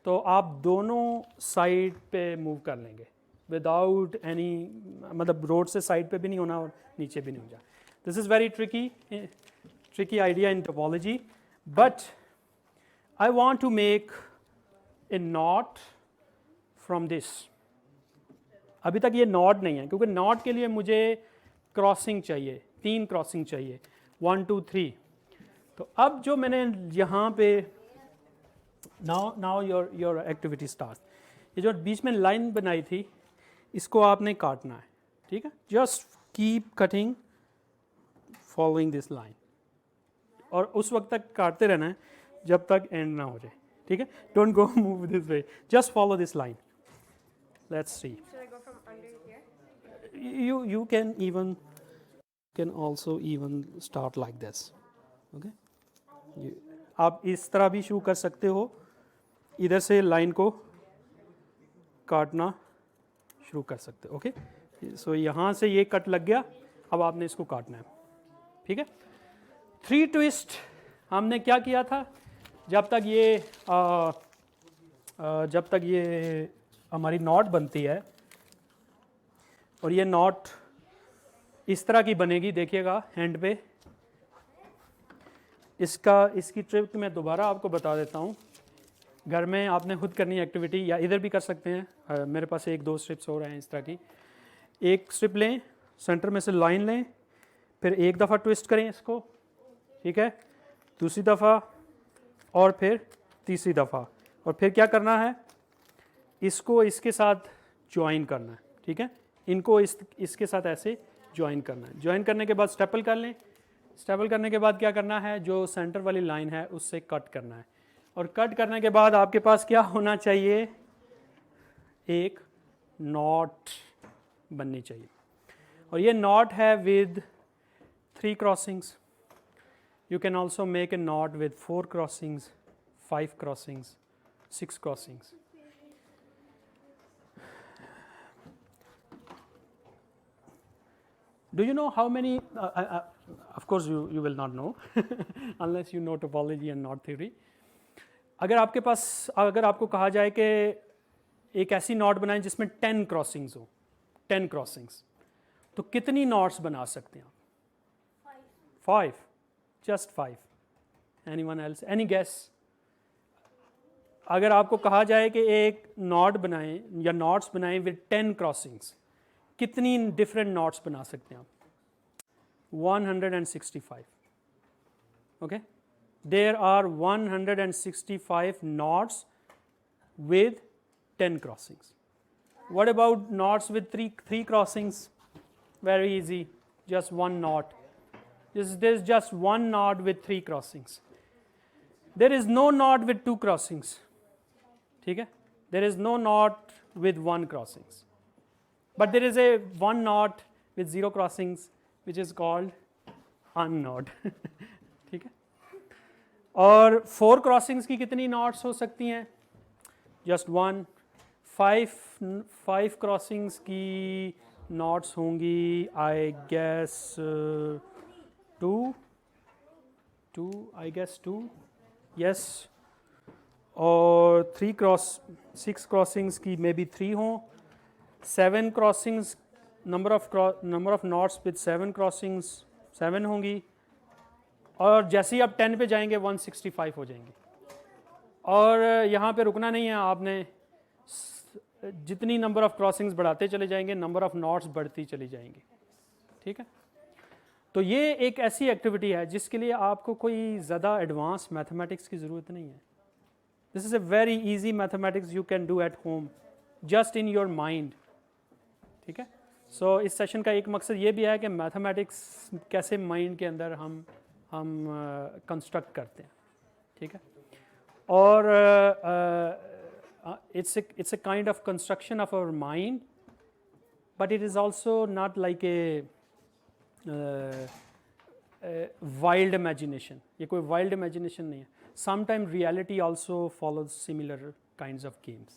तो आप दोनों साइड पे मूव कर लेंगे विदाउट एनी, मतलब रोड से साइड पे भी नहीं होना और नीचे भी नहीं हो जाए. This is very tricky idea in topology, but I want to make a knot from this. अभी तक ये नॉट नहीं है क्योंकि नॉट के लिए मुझे क्रॉसिंग चाहिए, 3 क्रॉसिंग चाहिए, 1 2 3. तो अब जो मैंने यहाँ पे नाउ योर एक्टिविटी स्टार्ट. ये जो बीच में लाइन बनाई थी इसको आपने काटना है. ठीक है. Just keep cutting following this line और उस वक्त तक काटते रहना है जब तक एंड ना हो जाए. ठीक है. Don't go move this way, just follow this line. Let's see. Should I go from under here? You can also even start like this. Okay. आप इस तरह भी शुरू कर सकते हो, इधर से लाइन को काटना शुरू कर सकते हो. ओके. सो यहाँ से ये कट लग गया, अब आपने इसको काटना है. ठीक है. 3 ट्विस्ट हमने क्या किया था? जब तक ये हमारी नॉट बनती है और ये नॉट इस तरह की बनेगी, देखिएगा हैंड पे। इसकी ट्रिक मैं दोबारा आपको बता देता हूँ। घर में आपने खुद करनी एक्टिविटी, या इधर भी कर सकते हैं। मेरे पास 1-2 स्ट्रिप्स हो रहे हैं इस तरह की। एक स्ट्रिप लें, सेंटर में से लाइन लें, फिर एक दफ़ा ट्विस्ट करें इसको, ठीक है, दूसरी दफ़ा और फिर तीसरी दफ़ा, और फिर क्या करना है, इसको इसके साथ ज्वाइन करना है, ठीक है, इनको इसके साथ ऐसे ज्वाइन करना है। ज्वाइन करने के बाद स्टेपल कर लें। स्टेपल करने के बाद क्या करना है, जो सेंटर वाली लाइन है उससे कट करना है, और कट करने के बाद आपके पास क्या होना चाहिए, एक नॉट बननी चाहिए। और ये नॉट है with 3 crossings. You can also make a not with 4 crossings, 5 crossings, 6 crossings. Do you know how many, of course you will not know unless you know topology and knot theory. अगर आपको कहा जाए कि एक ऐसी not बनाएं जिसमें 10 crossings हो, 10 क्रॉसिंग्स, तो कितनी नॉट्स बना सकते हैं आप? 5, just 5. Anyone else? Any guess? अगर आपको कहा जाए कि एक नॉट बनाएं या नॉट्स बनाएं विद 10 क्रॉसिंग्स, कितनी डिफरेंट नॉट्स बना सकते हैं आप? 165. Okay, there are 165 knots with 10 crossings. What about knots with three crossings? Very easy, just one knot. There's just one knot with 3 crossings. There is no knot with 2 crossings. ठीक है? There is no knot with 1 crossings. But there is a one knot with 0 crossings, which is called unknot. ठीक है? और 4 crossings की कितनी knots हो सकती हैं? Just one. 5 crossings की knots होंगी, I guess 2. I guess 2. Yes. और 6 crossings की maybe 3 हों. 7 crossings, number of knots with 7 crossings 7 होंगी, और जैसे ही आप 10 पे जाएंगे 165 हो जाएंगे। और यहाँ पे रुकना नहीं है, आपने जितनी नंबर ऑफ क्रॉसिंग्स बढ़ाते चले जाएंगे, नंबर ऑफ नॉट्स बढ़ती चली जाएंगी। ठीक है, तो ये एक ऐसी एक्टिविटी है जिसके लिए आपको कोई ज़्यादा एडवांस मैथमेटिक्स की ज़रूरत नहीं है। This is a very easy mathematics you can do at home, just in your mind. ठीक है, सो इस सेशन का एक मकसद ये भी है कि मैथमेटिक्स कैसे माइंड के अंदर हम कंस्ट्रक्ट करते हैं। ठीक है, और it's a kind of construction of our mind, but it is also not like a wild imagination. ये कोई wild imagination नहीं है. Sometimes reality also follows similar kinds of games.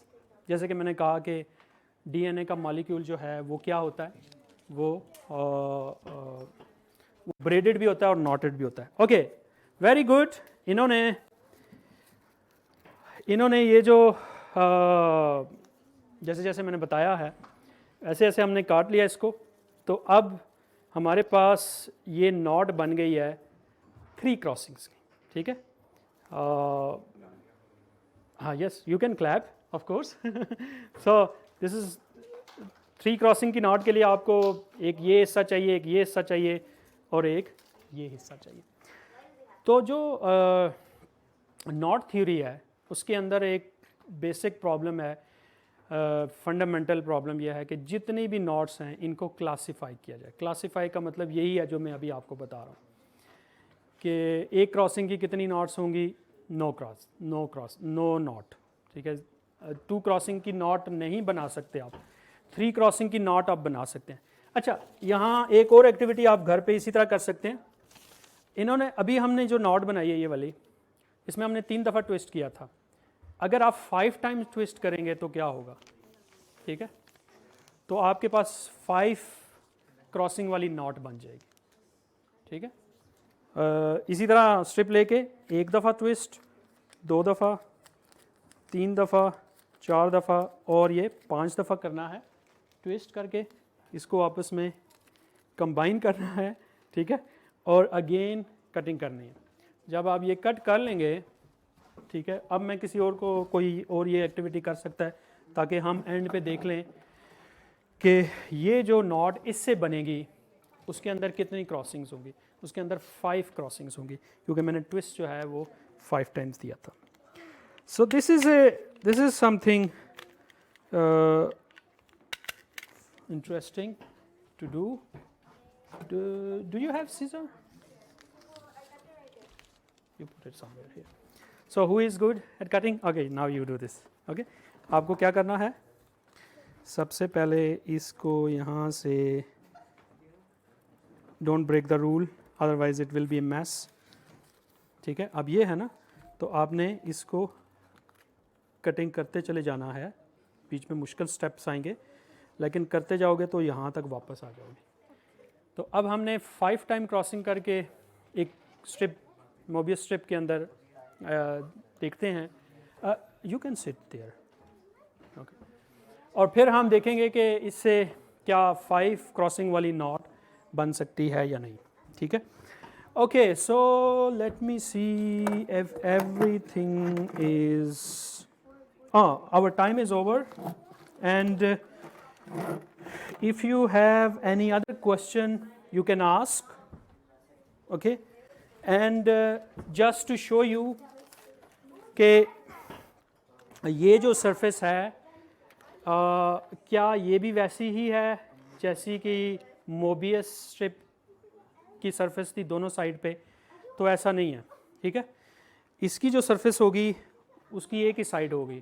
जैसे कि मैंने कहा कि DNA का मॉलिक्यूल जो है वो क्या होता है, वो ब्रेडेड भी होता है और नॉटेड भी होता है। Okay, very good. इन्होंने ये जो जैसे जैसे मैंने बताया है ऐसे ऐसे हमने काट लिया इसको, तो अब हमारे पास ये नॉट बन गई है 3 क्रॉसिंग्स की। ठीक है, हाँ, yes, you can clap of course. So this is 3 crossing की नॉट के लिए आपको एक ये हिस्सा चाहिए, एक ये हिस्सा चाहिए और एक ये हिस्सा चाहिए। तो जो नॉट थ्योरी है उसके अंदर एक बेसिक प्रॉब्लम है, फंडामेंटल प्रॉब्लम यह है कि जितनी भी नॉट्स हैं इनको क्लासिफाई किया जाए। क्लासिफाई का मतलब यही है जो मैं अभी आपको बता रहा हूँ कि एक क्रॉसिंग की कितनी नॉट्स होंगी, नो नॉट। ठीक है, 2 क्रॉसिंग की नॉट नहीं बना सकते आप, 3 क्रॉसिंग की नॉट आप बना सकते हैं। अच्छा, यहाँ एक और एक्टिविटी आप घर पे इसी तरह कर सकते हैं। इन्होंने अभी हमने जो नॉट बनाई है ये वाली, इसमें हमने 3 दफ़ा ट्विस्ट किया था। अगर आप 5 टाइम्स ट्विस्ट करेंगे तो क्या होगा? ठीक है, तो आपके पास 5 क्रॉसिंग वाली नॉट बन जाएगी। ठीक है, इसी तरह स्ट्रिप लेके एक दफ़ा ट्विस्ट, 2 दफ़ा, 3 दफ़ा, 4 दफ़ा और ये 5 दफ़ा करना है। ट्विस्ट करके इसको आपस में कंबाइन करना है, ठीक है, और अगेन कटिंग करनी है। जब आप ये कट कर लेंगे, ठीक है, अब मैं किसी और को कोई और ये एक्टिविटी कर सकता है ताकि हम एंड पे देख लें कि ये जो नॉट इससे बनेगी उसके अंदर कितनी क्रॉसिंग्स होंगी। उसके अंदर 5 क्रॉसिंग्स होंगी क्योंकि मैंने ट्विस्ट जो है वो 5 टाइम्स दिया था। सो this is something interesting to do. Do you have scissor? You put it somewhere here. So who is good at cutting? Okay, now you do this. Okay, आपको क्या करना है? सबसे पहले इसको यहाँ से don't break the rule, otherwise it will be a mess. ठीक है, अब ये है ना, तो आपने इसको कटिंग करते चले जाना है। बीच में मुश्किल स्टेप्स आएंगे लेकिन करते जाओगे तो यहाँ तक वापस आ जाओगे। तो अब हमने 5 टाइम क्रॉसिंग करके एक स्ट्रिप, मोबियस स्ट्रिप के अंदर देखते हैं। You can sit there, okay. और फिर हम देखेंगे कि इससे क्या 5 क्रॉसिंग वाली नॉट बन सकती है या नहीं, ठीक है। Okay, so let me see if everything is, our time is over and if you have any other question you can ask, okay, and just to show you कि ये जो सरफेस है क्या ये भी वैसी ही है जैसी कि मोबियस स्ट्रिप की सरफेस थी दोनों साइड पे। तो ऐसा नहीं है, ठीक है। इसकी जो सरफेस होगी उसकी एक ही साइड होगी,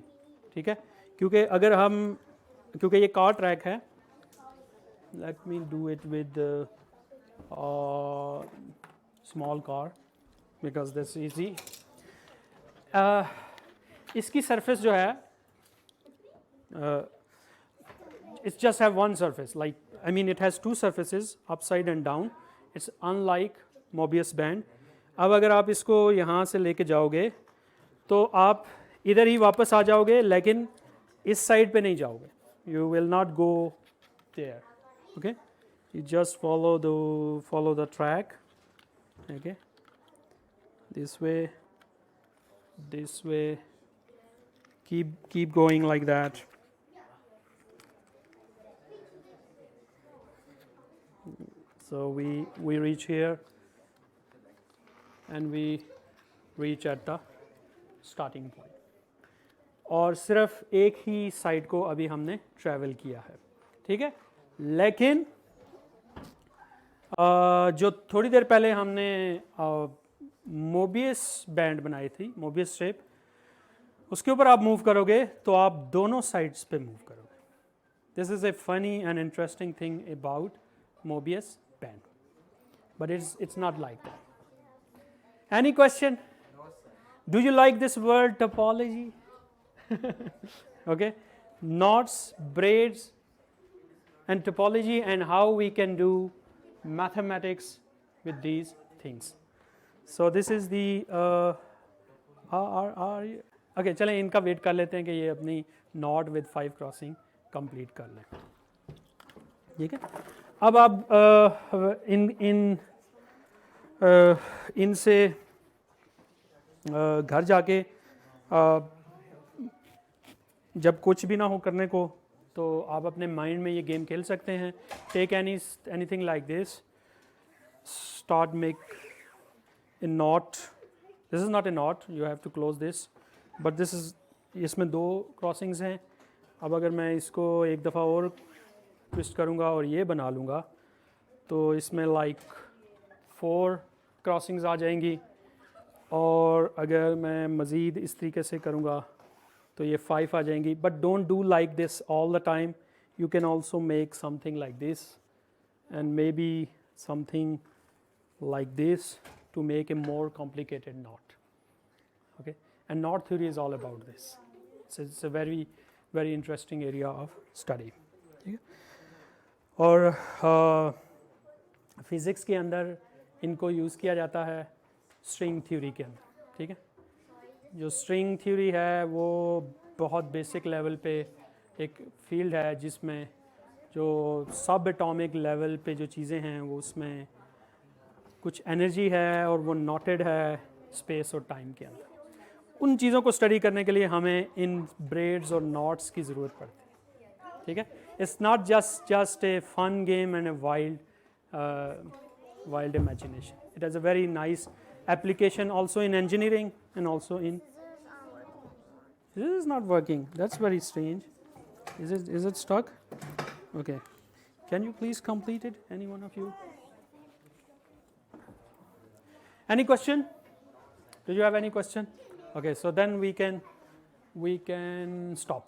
ठीक है, क्योंकि अगर हम, क्योंकि ये कार ट्रैक है, let me do it with small car because this easy. इसकी सरफेस जो है it's just have one surface, like I mean it has 2 surfaces upside and down. It's unlike Mobius band. अब अगर आप इसको यहाँ से लेके जाओगे तो आप इधर ही वापस आ जाओगे लेकिन इस साइड पे नहीं जाओगे। You will not go there, okay, you just follow the track, okay, this way, keep going like that. So we reach here and we reach at the starting point. और सिर्फ एक ही साइड को अभी हमने travel किया है, ठीक है। लेकिन जो थोड़ी देर पहले हमने मोबियस बैंड बनाई थी, मोबियस शेप, उसके ऊपर आप मूव करोगे तो आप दोनों साइड्स पे मूव करोगे। This is a funny and interesting thing about Mobius band, but it's not like that. Any question? Do you like this word topology? Okay, knots, braids and topology and how we can do mathematics with these things. So this is the okay, चलें इनका wait कर लेते हैं कि ये अपनी not with 5 crossing complete कर लें, ठीक है। अब आप इनसे घर जाके जब कुछ भी ना हो करने को तो आप अपने माइंड में ये गेम खेल सकते हैं। Take anything like this, start make a knot, this is not a knot, you have to close this, but this is, इसमें 2 क्रॉसिंग्स हैं। अब अगर मैं इसको एक दफ़ा और ट्विस्ट करूँगा और ये बना लूँगा तो इसमें लाइक 4 क्रॉसिंग्स आ जाएंगी, और अगर मैं मज़ीद इस तरीके से करूँगा तो ये 5 आ जाएंगी। But don't do like this all the time, you can also make something like this and may be something like this to make a more complicated knot, okay, and knot theory is all about this. So it's a very very interesting area of study, ठीक है। और physics के अंदर इनको use किया जाता है string theory के अंदर, ठीक है। जो स्ट्रिंग थ्योरी है वो बहुत बेसिक लेवल पे एक फील्ड है जिसमें जो सब एटॉमिक लेवल पे जो चीज़ें हैं वो उसमें कुछ एनर्जी है और वो नॉटेड है स्पेस और टाइम के अंदर। उन चीज़ों को स्टडी करने के लिए हमें इन ब्रेड्स और नॉट्स की ज़रूरत पड़ती है, ठीक है। It's not just a fun game and a wild imagination. It has a very nice application also in engineering and also in. This is not working. That's very strange. Is it stuck? Okay. Can you please complete it? Any one of you? Any question? Do you have any question? Okay, so then we can stop.